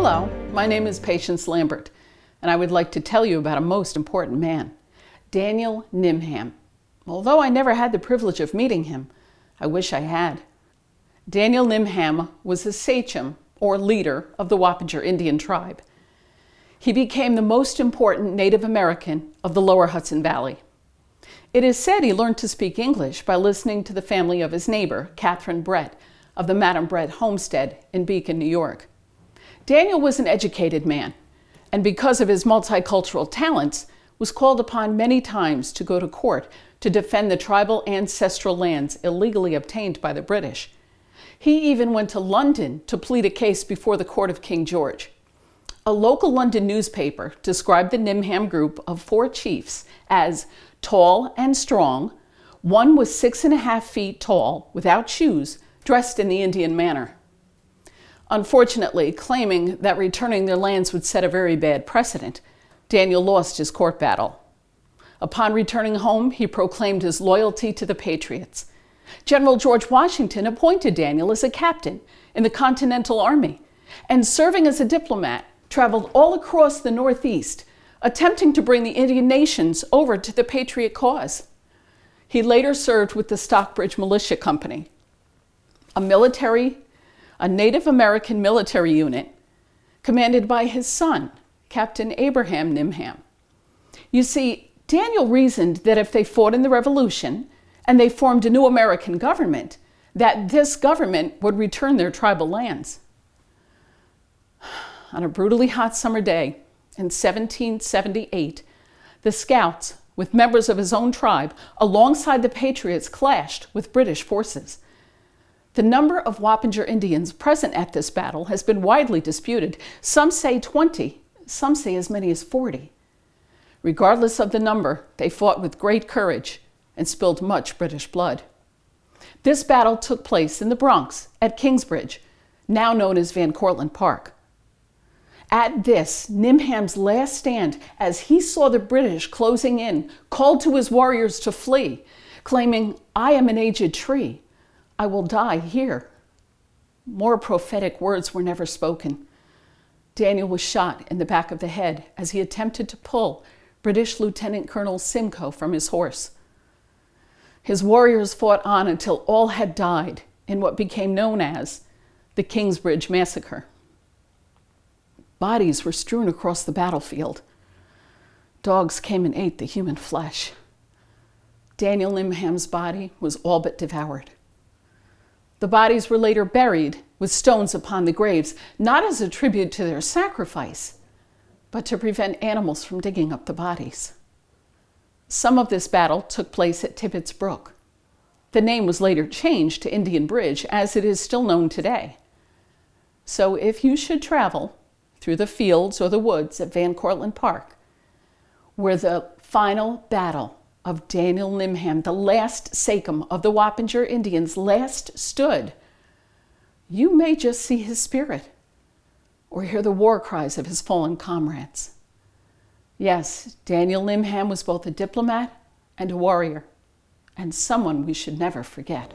Hello, my name is Patience Lambert, and I would like to tell you about a most important man, Daniel Nimham. Although I never had the privilege of meeting him, I wish I had. Daniel Nimham was a Sachem, or leader, of the Wappinger Indian tribe. He became the most important Native American of the lower Hudson Valley. It is said he learned to speak English by listening to the family of his neighbor, Catherine Brett, of the Madam Brett homestead in Beacon, New York. Daniel was an educated man, and because of his multicultural talents, was called upon many times to go to court to defend the tribal ancestral lands illegally obtained by the British. He even went to London to plead a case before the court of King George. A local London newspaper described the Nimham group of 4 chiefs as tall and strong. One was 6.5 feet tall, without shoes, dressed in the Indian manner. Unfortunately, claiming that returning their lands would set a very bad precedent, Daniel lost his court battle. Upon returning home, he proclaimed his loyalty to the Patriots. General George Washington appointed Daniel as a captain in the Continental Army, and serving as a diplomat, traveled all across the Northeast, attempting to bring the Indian nations over to the Patriot cause. He later served with the Stockbridge Militia Company, a Native American military unit commanded by his son, Captain Abraham Nimham. You see, Daniel reasoned that if they fought in the Revolution and they formed a new American government, that this government would return their tribal lands. On a brutally hot summer day in 1778, the Scouts, with members of his own tribe, alongside the Patriots, clashed with British forces. The number of Wappinger Indians present at this battle has been widely disputed. Some say 20, some say as many as 40. Regardless of the number, they fought with great courage and spilled much British blood. This battle took place in the Bronx at Kingsbridge, now known as Cortlandt Park. At this, Nimham's last stand, as he saw the British closing in, called to his warriors to flee, claiming, "I am an aged tree. I will die here." More prophetic words were never spoken. Daniel was shot in the back of the head as he attempted to pull British Lieutenant Colonel Simcoe from his horse. His warriors fought on until all had died in what became known as the Kingsbridge Massacre. Bodies were strewn across the battlefield. Dogs came and ate the human flesh. Daniel Nimham's body was all but devoured. The bodies were later buried with stones upon the graves, not as a tribute to their sacrifice, but to prevent animals from digging up the bodies. Some of this battle took place at Tibbetts Brook. The name was later changed to Indian Bridge, as it is still known today. So if you should travel through the fields or the woods at Cortlandt Park, where the final battle of Daniel Nimham, the last Sachem of the Wappinger Indians, last stood, you may just see his spirit or hear the war cries of his fallen comrades. Yes, Daniel Nimham was both a diplomat and a warrior, and someone we should never forget.